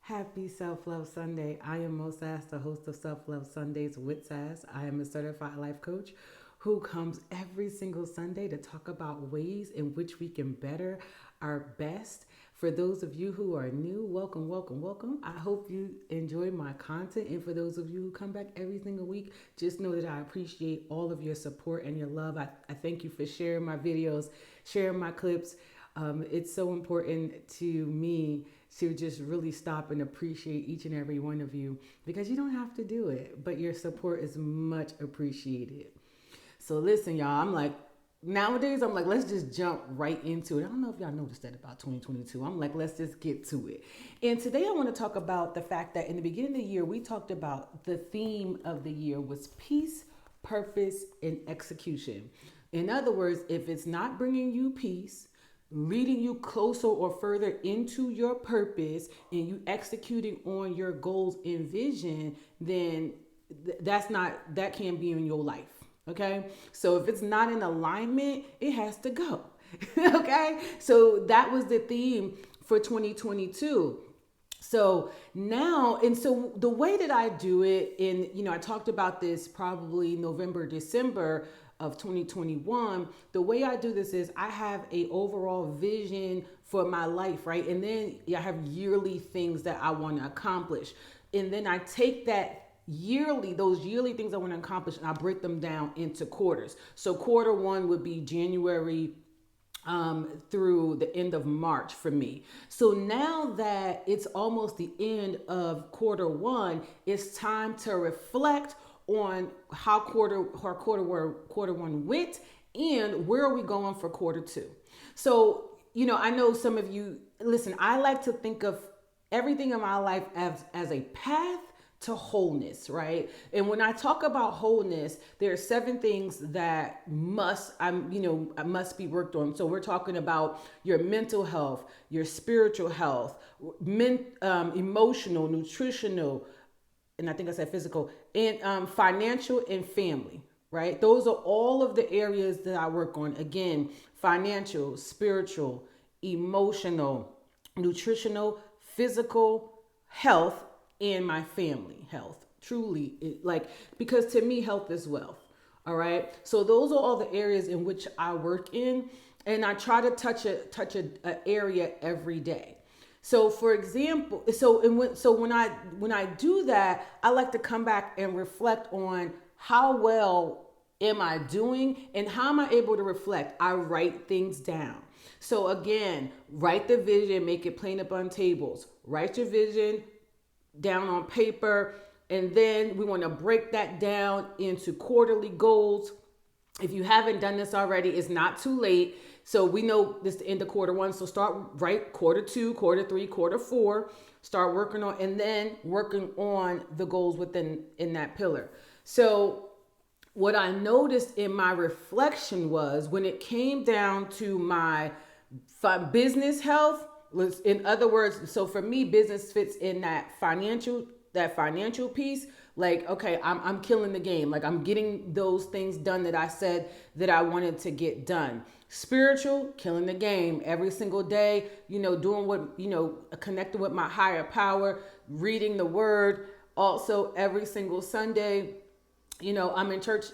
Happy Self Love Sunday. I am Moe Sass, the host of Self Love Sundays with Sass. I am a certified life coach who comes every single Sunday to talk about ways in which we can better our best. For those of you who are new, welcome, welcome, welcome. I hope you enjoy my content. And for those of you who come back every single week, just know that I appreciate all of your support and your love. I thank you for sharing my videos, sharing my clips. It's so important to me to just really stop and appreciate each and every one of you because you don't have to do it, but your support is much appreciated. So listen, y'all, nowadays, let's just jump right into it. I don't know if y'all noticed that about 2022. I'm like, let's just get to it. And today I want to talk about the fact that in the beginning of the year, we talked about the theme of the year was peace, purpose, and execution. In other words, if it's not bringing you peace, leading you closer or further into your purpose and you executing on your goals and vision, then that can't be in your life. Okay. So if it's not in alignment, it has to go. Okay. So that was the theme for 2022. So now, and so the way that I do it I talked about this probably November, December of 2021. The way I do this is I have a overall vision for my life, right? And then I have yearly things that I want to accomplish. And then I take those yearly things I want to accomplish, and I break them down into quarters. So quarter one would be January through the end of March for me. So now that it's almost the end of quarter one, it's time to reflect on how quarter one went and where are we going for quarter two. So, I know some of you, listen, I like to think of everything in my life as a path to wholeness, right? And when I talk about wholeness, there are 7 things that must be worked on. So we're talking about your mental health, your spiritual health, emotional, nutritional, and I think I said physical, and financial and family, right? Those are all of the areas that I work on. Again, financial, spiritual, emotional, nutritional, physical, health, and my family health. Truly, because to me, health is wealth. All right. So those are all the areas in which I work in, and I try to touch a area every day. So for example, when I do that, I like to come back and reflect on how well am I doing and how am I able to reflect? I write things down. So again, write the vision, make it plain upon tables. Write your vision down on paper, and then we want to break that down into quarterly goals. If you haven't done this already, it's not too late. So we know this is the end of quarter one. So start right quarter two, quarter three, quarter four. Start working on and then working on the goals in that pillar. So what I noticed in my reflection was when it came down to my business health, in other words, so for me, business fits in that financial piece. Like, okay, I'm killing the game. Like I'm getting those things done that I said that I wanted to get done. Spiritual, killing the game every single day, doing what, connecting with my higher power, reading the word. Also every single Sunday, I'm in church,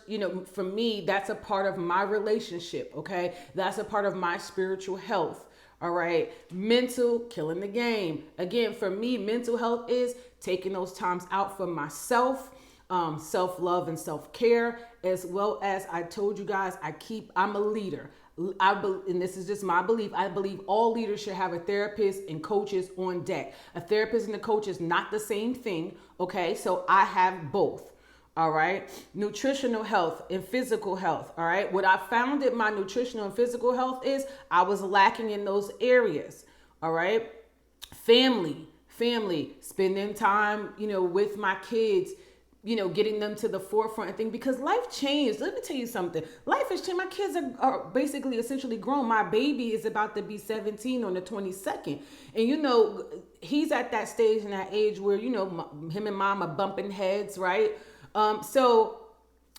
for me, that's a part of my relationship. Okay. That's a part of my spiritual health. All right. Mental, killing the game. Again, for me, mental health is taking those times out for myself, self-love and self-care, as well as I told you guys, I'm a leader. And this is just my belief. I believe all leaders should have a therapist and coaches on deck. A therapist and a coach is not the same thing. Okay. So I have both. All right. Nutritional health and physical health. All right. What I found in my nutritional and physical health is I was lacking in those areas. All right. Family, spending time, with my kids, getting them to the forefront and thing because life changed. Let me tell you something. Life has changed. My kids are basically essentially grown. My baby is about to be 17 on the 22nd. And, he's at that stage and that age where, him and mom are bumping heads, right? So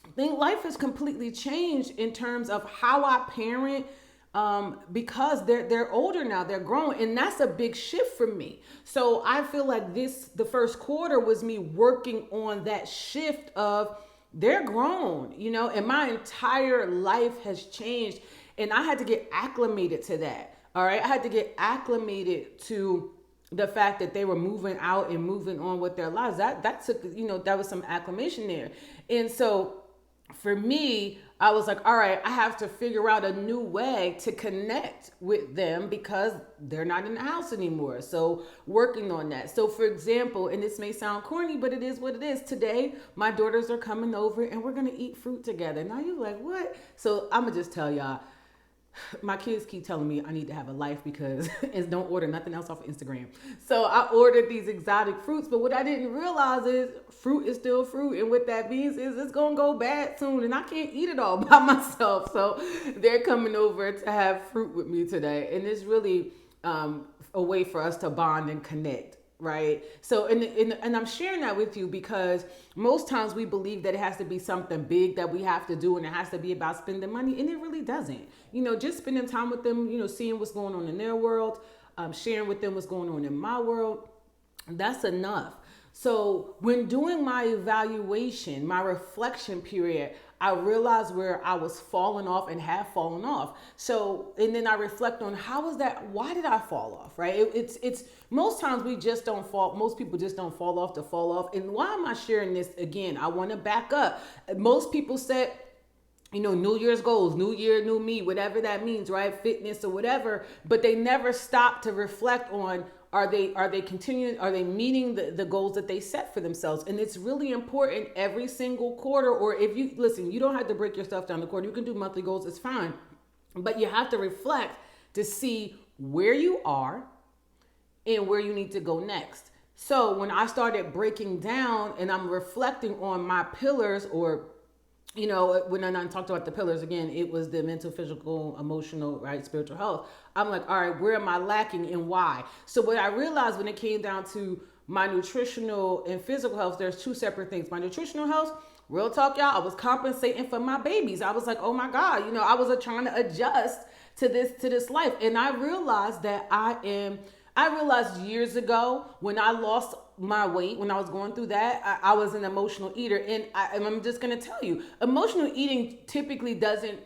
I think life has completely changed in terms of how I parent, because they're older now, they're grown, and that's a big shift for me. So I feel like the first quarter was me working on that shift of they're grown, and my entire life has changed, and I had to get acclimated to that. All right, I had to get acclimated to the fact that they were moving out and moving on with their lives. That took, that was some acclimation there. And so for me, I was like, all right, I have to figure out a new way to connect with them because they're not in the house anymore. So working on that. So for example, and this may sound corny, but it is what it is. Today, my daughters are coming over and we're going to eat fruit together. Now you're like, what? So I'm going to just tell y'all, my kids keep telling me I need to have a life because it's don't order nothing else off of Instagram. So I ordered these exotic fruits, but what I didn't realize is fruit is still fruit. And what that means is it's going to go bad soon and I can't eat it all by myself. So they're coming over to have fruit with me today. And it's really a way for us to bond and connect. Right. So, and I'm sharing that with you because most times we believe that it has to be something big that we have to do and it has to be about spending money. And it really doesn't. Just spending time with them, seeing what's going on in their world, sharing with them what's going on in my world. That's enough. So when doing my evaluation, my reflection period, I realized where I was falling off and have fallen off. So, and then I reflect on how was that, why did I fall off, right? It's most times we just don't fall, most people just don't fall off to fall off. And why am I sharing this again? I want to back up. Most people said, New Year's goals, new year, new me, whatever that means, right? Fitness or whatever, but they never stop to reflect on, are they continuing? Are they meeting the goals that they set for themselves? And it's really important every single quarter, or if you listen, you don't have to break your stuff down the quarter. You can do monthly goals. It's fine. But you have to reflect to see where you are and where you need to go next. So when I started breaking down and I'm reflecting on my pillars, or when I talked about the pillars again, it was the mental, physical, emotional, right, spiritual health. I'm like, all right, where am I lacking and why? So what I realized when it came down to my nutritional and physical health, there's two separate things. My nutritional health, real talk, y'all, I was compensating for my babies. I was like, oh my God, I was trying to adjust to this life. And I realized that I realized years ago when I lost my weight, when I was going through that, I was an emotional eater. And I'm just going to tell you, emotional eating typically doesn't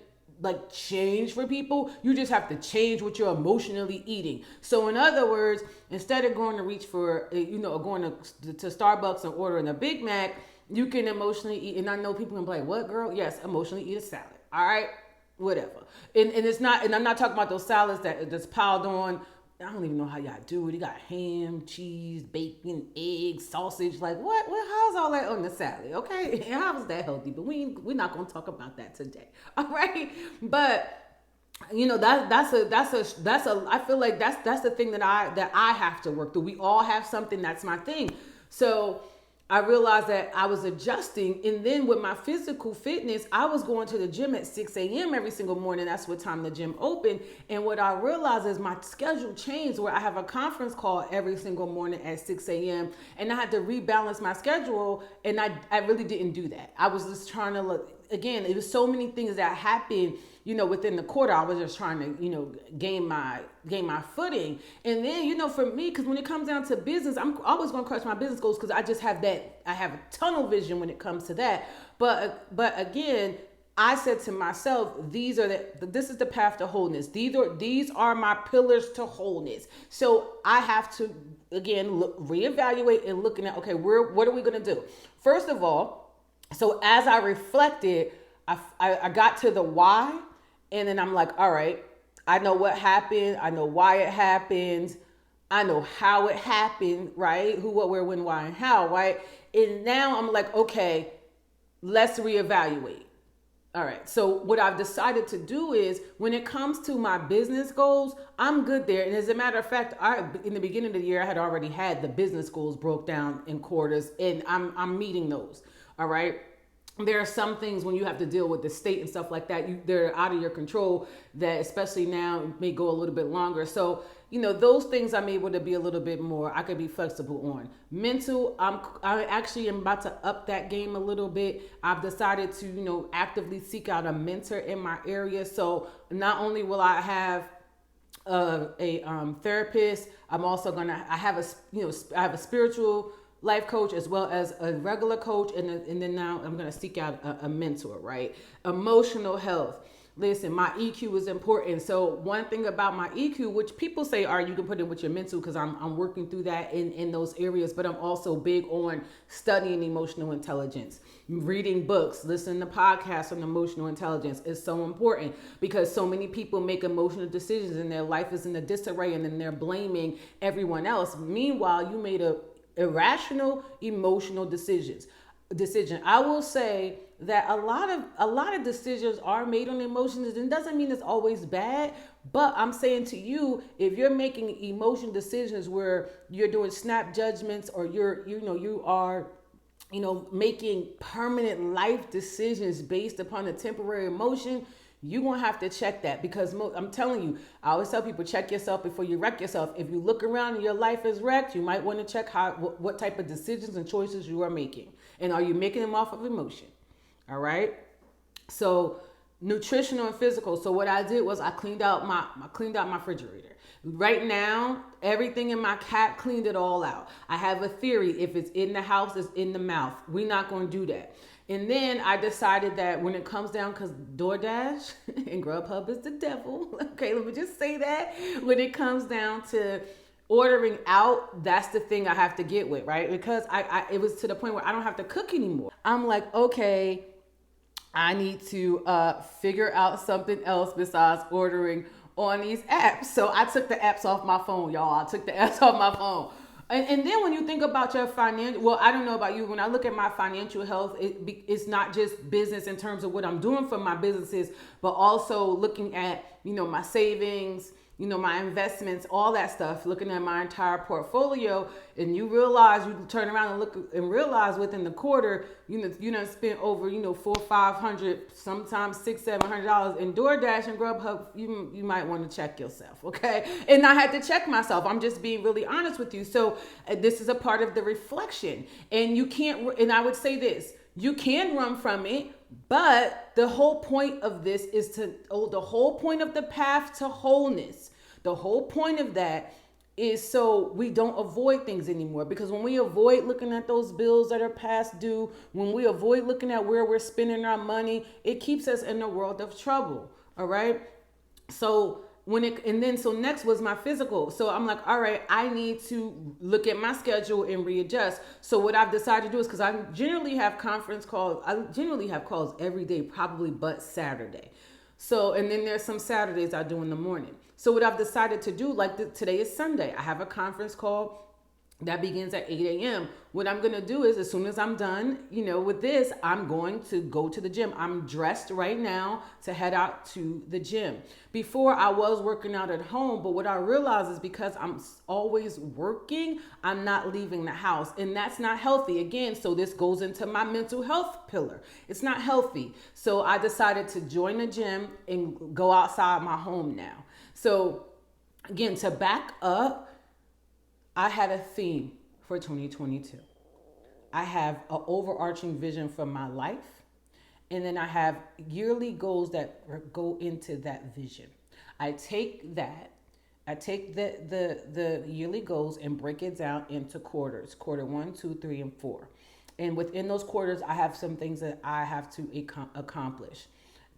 change for people. You just have to change what you're emotionally eating. So in other words, instead of going to reach for, going to Starbucks and ordering a Big Mac, you can emotionally eat. And I know people can be like, what, girl? Yes, emotionally eat a salad. All right, whatever. And it's not, and I'm not talking about those salads that's piled on. I don't even know how y'all do it. You got ham, cheese, bacon, eggs, sausage. Like what? How's all that on the salad? Okay, and how is that healthy? But we're not gonna talk about that today. All right, but that's a. I feel like that's the thing that I have to work through. We all have something that's my thing. So I realized that I was adjusting, and then with my physical fitness, I was going to the gym at 6 a.m. every single morning. That's what time the gym opened. And what I realized is my schedule changed, where I have a conference call every single morning at 6 a.m. And I had to rebalance my schedule, and I really didn't do that. I was just trying to look. Again, it was so many things that happened, within the quarter. I was just trying to, gain my footing. And then, for me, because when it comes down to business, I'm always going to crush my business goals because I just have I have a tunnel vision when it comes to that. But again, I said to myself, this is the path to wholeness. These are my pillars to wholeness. So I have to, again, reevaluate and looking at, okay, what are we going to do? First of all, so as I reflected, I got to the why, and then I'm like, all right, I know what happened. I know why it happened. I know how it happened, right? Who, what, where, when, why, and how, right? And now I'm like, okay, let's reevaluate. All right. So what I've decided to do is when it comes to my business goals, I'm good there. And as a matter of fact, in the beginning of the year, I had already had the business goals broke down in quarters, and I'm meeting those. All right. there are some things when you have to deal with the state and stuff like that, they're out of your control, that especially now may go a little bit longer. So, those things I'm able to be a little bit more, I could be flexible on. Mental, I actually am about to up that game a little bit. I've decided to, actively seek out a mentor in my area. So not only will I have a therapist, I'm also I have a spiritual life coach as well as a regular coach, and then now I'm going to seek out a mentor, right? Emotional health. Listen, my EQ is important. So one thing about my EQ, which people say, you can put it with your mental, because I'm working through that in those areas, but I'm also big on studying emotional intelligence, reading books, listening to podcasts on emotional intelligence is so important, because so many people make emotional decisions and their life is in a disarray, and then they're blaming everyone else. Meanwhile, you made a irrational emotional decision. I will say that a lot of decisions are made on emotions, and it doesn't mean it's always bad, but I'm saying to you, if you're making emotional decisions where you're doing snap judgments, or you are making permanent life decisions based upon a temporary emotion, you're going to have to check that, because I'm telling you, I always tell people, check yourself before you wreck yourself. If you look around and your life is wrecked, you might want to check what type of decisions and choices you are making. And are you making them off of emotion? All right. So nutritional and physical. So what I did was I cleaned out my refrigerator. Right now, everything in my cat, cleaned it all out. I have a theory. If it's in the house, it's in the mouth. We're not going to do that. And then I decided that when it comes down, because DoorDash and Grubhub is the devil. Okay, let me just say that. When it comes down to ordering out, that's the thing I have to get with, right? Because it was to the point where I don't have to cook anymore. I'm like, okay, I need to figure out something else besides ordering on these apps. So I took the apps off my phone, y'all. I took the apps off my phone. And then when you think about your financial, well, I don't know about you. When I look at my financial health, it's not just business in terms of what I'm doing for my businesses, but also looking at, my savings, my investments, all that stuff, looking at my entire portfolio. And you turn around and look and realize within the quarter, you done spent over, $400, $500, sometimes $600, $700 in DoorDash and Grubhub. You might want to check yourself. Okay. And I had to check myself. I'm just being really honest with you. So this is a part of the reflection, and and I would say this, you can run from it, but the whole point of this is the whole point of the path to wholeness. The whole point of that is so we don't avoid things anymore. Because when we avoid looking at those bills that are past due, when we avoid looking at where we're spending our money, it keeps us in a world of trouble. All right. So so next was my physical. So I'm like, all right, I need to look at my schedule and readjust. So what I've decided to do is, because I generally have calls every day, probably but Saturday. So, and then there's some Saturdays I do in the morning. So what I've decided to do, today is Sunday, I have a conference call that begins at 8 a.m. What I'm going to do is, as soon as I'm done, with this, I'm going to go to the gym. I'm dressed right now to head out to the gym. Before, I was working out at home, but what I realized is because I'm always working, I'm not leaving the house, and that's not healthy. Again, so this goes into my mental health pillar. It's not healthy. So I decided to join the gym and go outside my home now. So again, to back up, I had a theme for 2022. I have an overarching vision for my life, and then I have yearly goals that go into that vision. I take the yearly goals and break it down into quarters, quarter 1, 2, 3, and 4. And within those quarters, I have some things that I have to accomplish.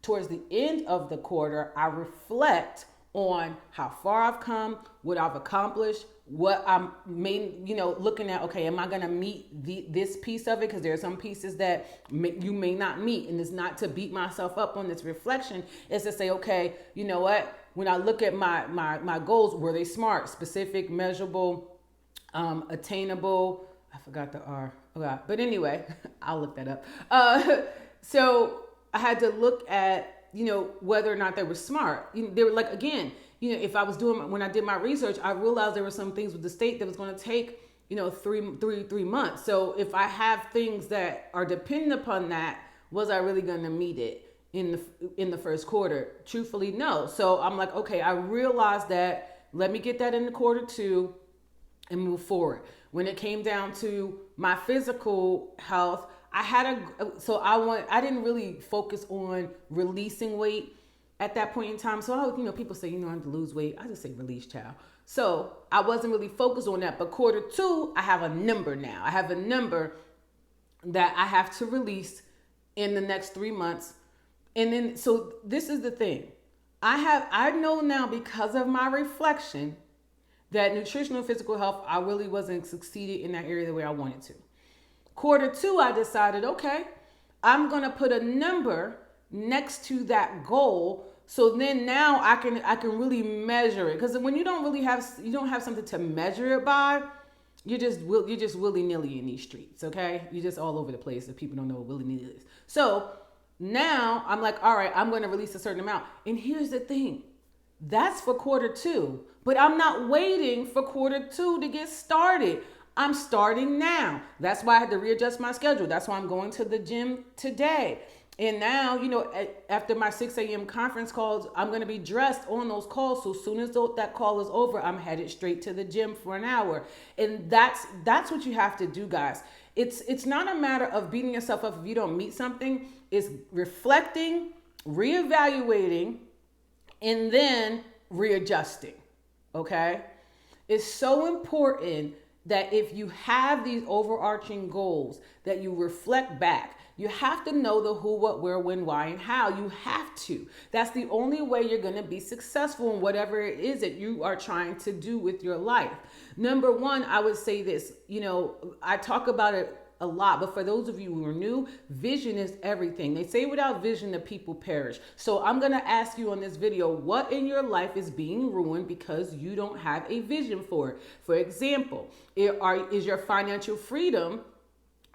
Towards the end of the quarter, I reflect on how far I've come, what I've accomplished, what I'm looking at. Okay, am I going to meet this piece of it? Because there are some pieces that you may not meet. And it's not to beat myself up on this reflection. It's to say, okay, you know what? When I look at my goals, were they smart, specific, measurable, attainable? I forgot the R. But anyway, I'll look that up. So I had to look at, whether or not they were smart. They were like, again, if I was when I did my research, I realized there were some things with the state that was going to take, 3 months. So if I have things that are dependent upon that, Was I really going to meet it in the first quarter? Truthfully, no. So I'm like, okay, I realized that. Let me get that in the quarter two and move forward. When it came down to my physical health, I didn't really focus on releasing weight at that point in time. So people say, I have to lose weight. I just say release, child. So I wasn't really focused on that. But quarter two, I have a number now. I have a number that I have to release in the next 3 months. And then, so this is the thing. I know now, because of my reflection, that nutritional and physical health, I really wasn't succeeded in that area the way I wanted to. Quarter two, I decided, okay, I'm going to put a number next to that goal. So then now I can really measure it. Because when you don't have something to measure it by, you're just willy-nilly in these streets, okay? You're just all over the place if people don't know what willy-nilly is. So now I'm like, all right, I'm going to release a certain amount. And here's the thing. That's for quarter two. But I'm not waiting for quarter two to get started. I'm starting now. That's why I had to readjust my schedule. That's why I'm going to the gym today. And now, after my 6 a.m. conference calls, I'm going to be dressed on those calls. So as soon as that call is over, I'm headed straight to the gym for an hour. And that's what you have to do, guys. It's not a matter of beating yourself up if you don't meet something. It's reflecting, reevaluating, and then readjusting. Okay? It's so important that if you have these overarching goals, that you reflect back. You have to know the who, what, where, when, why, and how. You have to. That's the only way you're going to be successful in whatever it is that you are trying to do with your life. Number one, I would say this, I talk about it a lot, but for those of you who are new, vision is everything. They say without vision, the people perish. So I'm going to ask you on this video, what in your life is being ruined because you don't have a vision for it? For example, is your financial freedom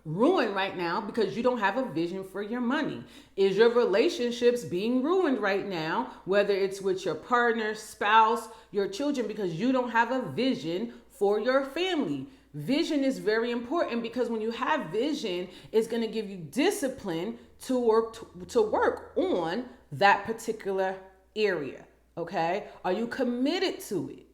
ruined right now because you don't have a vision for your money? Is your relationships being ruined right now, whether it's with your partner, spouse, your children, because you don't have a vision for your family? Vision is very important because when you have vision, it's going to give you discipline to work on that particular area. Okay? Are you committed to it?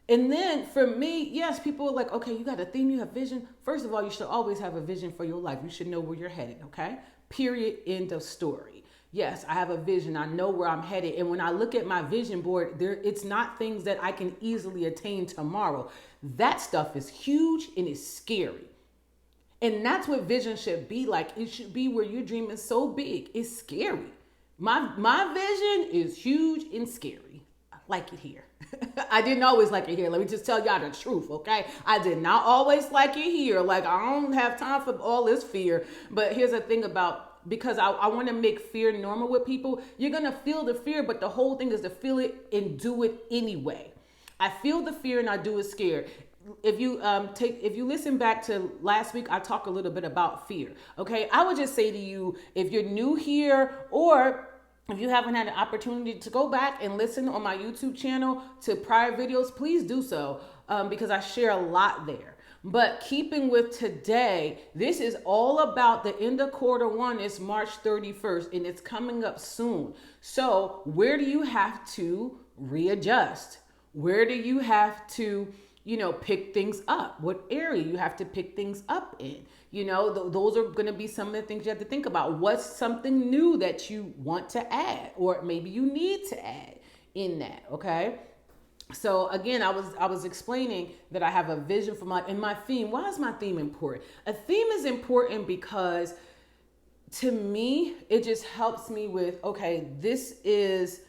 And then for me, yes, people are like, okay, you got a theme, you have vision. First of all, you should always have a vision for your life. You should know where you're headed, okay? Period, end of story. Yes, I have a vision. I know where I'm headed. And when I look at my vision board, it's not things that I can easily attain tomorrow. That stuff is huge and it's scary. And that's what vision should be like. It should be where you're dreaming so big. It's scary. My vision is huge and scary. I like it here. I didn't always like it here. Let me just tell y'all the truth, okay? I did not always like it here. Like, I don't have time for all this fear. But here's the thing because I want to make fear normal with people. You're going to feel the fear, but the whole thing is to feel it and do it anyway. I feel the fear and I do it scared. If you listen back to last week, I talked a little bit about fear. Okay, I would just say to you, if you're new here or if you haven't had an opportunity to go back and listen on my YouTube channel to prior videos, please do so because I share a lot there. But keeping with today, this is all about the end of quarter one. It's March 31st and it's coming up soon. So where do you have to readjust? Where do you have to, pick things up? What area you have to pick things up in? Those are going to be some of the things you have to think about. What's something new that you want to add or maybe you need to add in that, okay? So again, I was explaining that I have a vision for my theme. Why is my theme important? A theme is important because to me, it just helps me with, okay, this is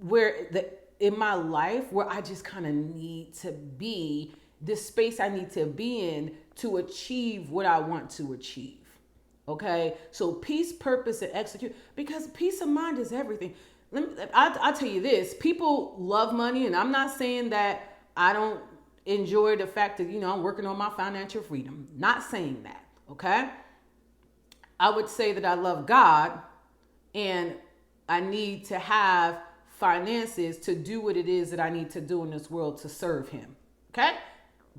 where in my life where I just kind of need to be, this space I need to be in to achieve what I want to achieve. Okay. So peace, purpose, and execute, because peace of mind is everything. I'll tell you this, people love money, and I'm not saying that I don't enjoy the fact that, I'm working on my financial freedom. Not saying that, okay? I would say that I love God, and I need to have finances to do what it is that I need to do in this world to serve him, okay?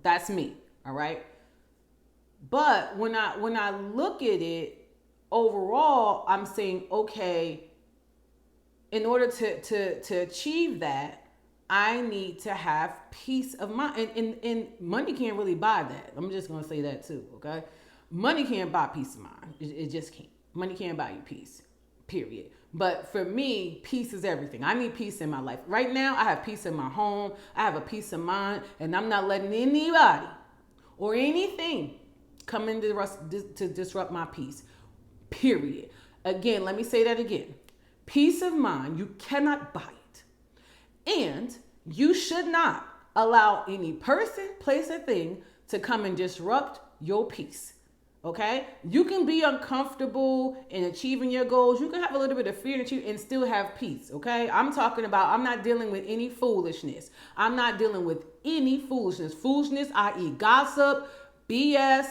That's me, all right? But when I look at it, overall, I'm saying, okay, in order to achieve that, I need to have peace of mind. And money can't really buy that. I'm just going to say that too, okay? Money can't buy peace of mind. It just can't. Money can't buy you peace, period. But for me, peace is everything. I need peace in my life. Right now, I have peace in my home. I have a peace of mind, and I'm not letting anybody or anything come in to disrupt my peace, period. Again, let me say that again. Peace of mind, you cannot buy it. And you should not allow any person, place, or thing to come and disrupt your peace. Okay? You can be uncomfortable in achieving your goals. You can have a little bit of fear and still have peace. Okay? I'm talking about, I'm not dealing with any foolishness. I'm not dealing with any foolishness. Foolishness, i.e. gossip, BS,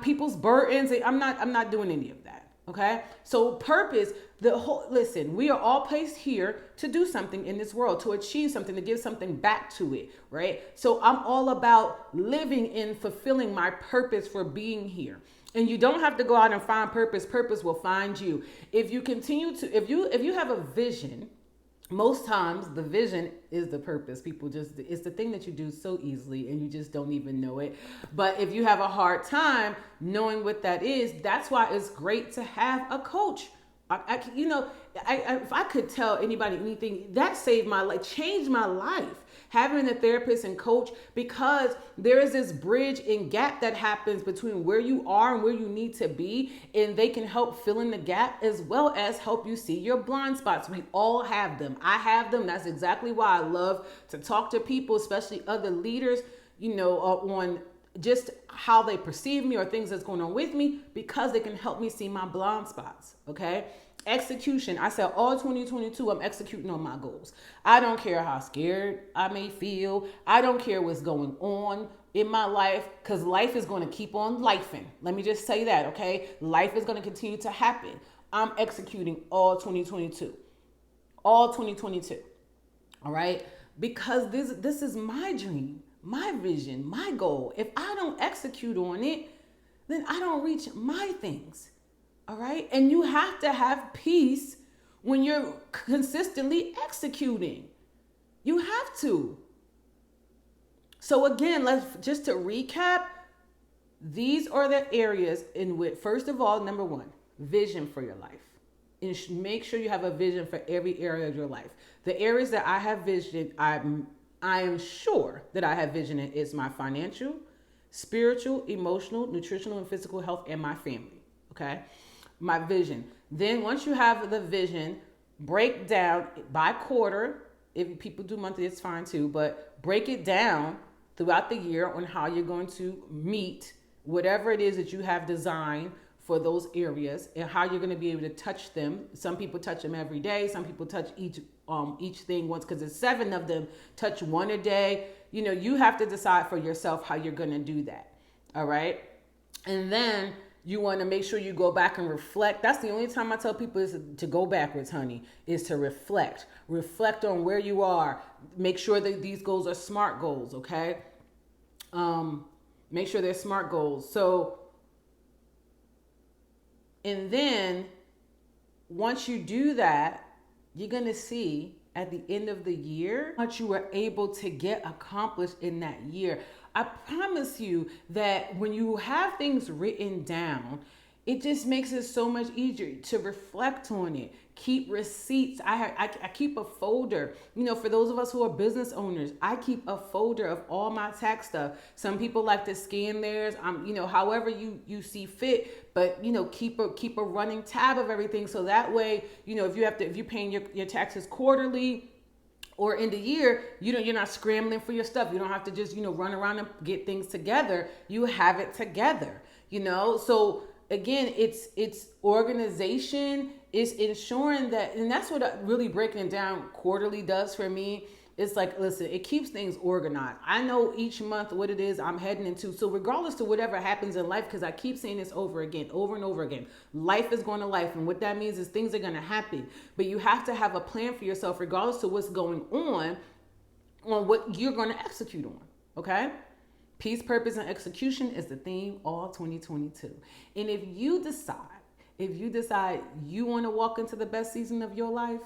people's burdens. I'm not doing any of that. Okay? So purpose, listen, we are all placed here to do something in this world, to achieve something, to give something back to it, right? So I'm all about living and fulfilling my purpose for being here. And you don't have to go out and find purpose. Purpose will find you. If you continue to, if you have a vision, most times the vision is the purpose. It's the thing that you do so easily and you just don't even know it. But if you have a hard time knowing what that is, that's why it's great to have a coach. If I could tell anybody anything, that saved my life, changed my life. Having a therapist and coach, because there is this bridge and gap that happens between where you are and where you need to be, and they can help fill in the gap as well as help you see your blind spots. We all have them. I have them. That's exactly why I love to talk to people, especially other leaders, on just how they perceive me or things that's going on with me, because they can help me see my blind spots. Okay. Execution. I said all 2022, I'm executing on my goals. I don't care how scared I may feel. I don't care what's going on in my life, because life is going to keep on lifing. Let me just say that, okay? Life is going to continue to happen. I'm executing all 2022. All 2022. All right? Because this is my dream, my vision, my goal. If I don't execute on it, then I don't reach my things. All right. And you have to have peace when you're consistently executing. You have to. So again, just to recap, these are the areas in which, first of all, number one, vision for your life. And make sure you have a vision for every area of your life. The areas that I have vision, I am sure that I have vision in is my financial, spiritual, emotional, nutritional, and physical health, and my family. Okay. My vision. Then once you have the vision, break down by quarter. If people do monthly, it's fine too, but break it down throughout the year on how you're going to meet whatever it is that you have designed for those areas and how you're going to be able to touch them. Some people touch them every day. Some people touch each thing once, because there's 7 of them. Touch one a day. You have to decide for yourself how you're going to do that. All right. And then you want to make sure you go back and reflect. That's the only time I tell people is to go backwards, honey, is to reflect. Reflect on where you are. Make sure that these goals are SMART goals, okay? Make sure they're SMART goals. So, and then once you do that, you're going to see at the end of the year what you were able to get accomplished in that year. I promise you that when you have things written down, it just makes it so much easier to reflect on it. Keep receipts. I keep a folder. For those of us who are business owners, I keep a folder of all my tax stuff. Some people like to scan theirs. However you see fit, but keep a running tab of everything, so that way, if you're paying your taxes quarterly or in the year, you're not scrambling for your stuff. You don't have to just, run around and get things together. You have it together, So again, it's organization, it's ensuring that, and that's what really breaking it down quarterly does for me. It's like, listen, it keeps things organized. I know each month what it is I'm heading into. So regardless to whatever happens in life, because I keep saying this over and over again, life is going to life. And what that means is things are going to happen. But you have to have a plan for yourself, regardless to what's going on what you're going to execute on. Okay? Peace, purpose, and execution is the theme all 2022. And if you decide If you decide you want to walk into the best season of your life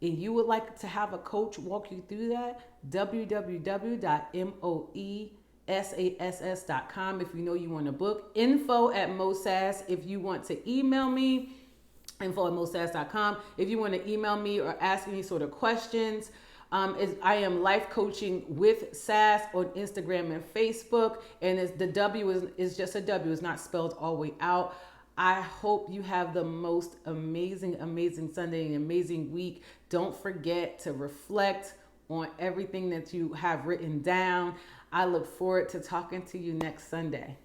and you would like to have a coach walk you through that, www.moessass.com if you know you want to book. Info@Moe Sass if you want to email me. Info@moessass.com if you want to email me or ask any sort of questions. I am life coaching with Sass on Instagram and Facebook, and the W is just a W. It's not spelled all the way out. I hope you have the most amazing Sunday and amazing week. Don't forget to reflect on everything that you have written down. I look forward to talking to you next Sunday.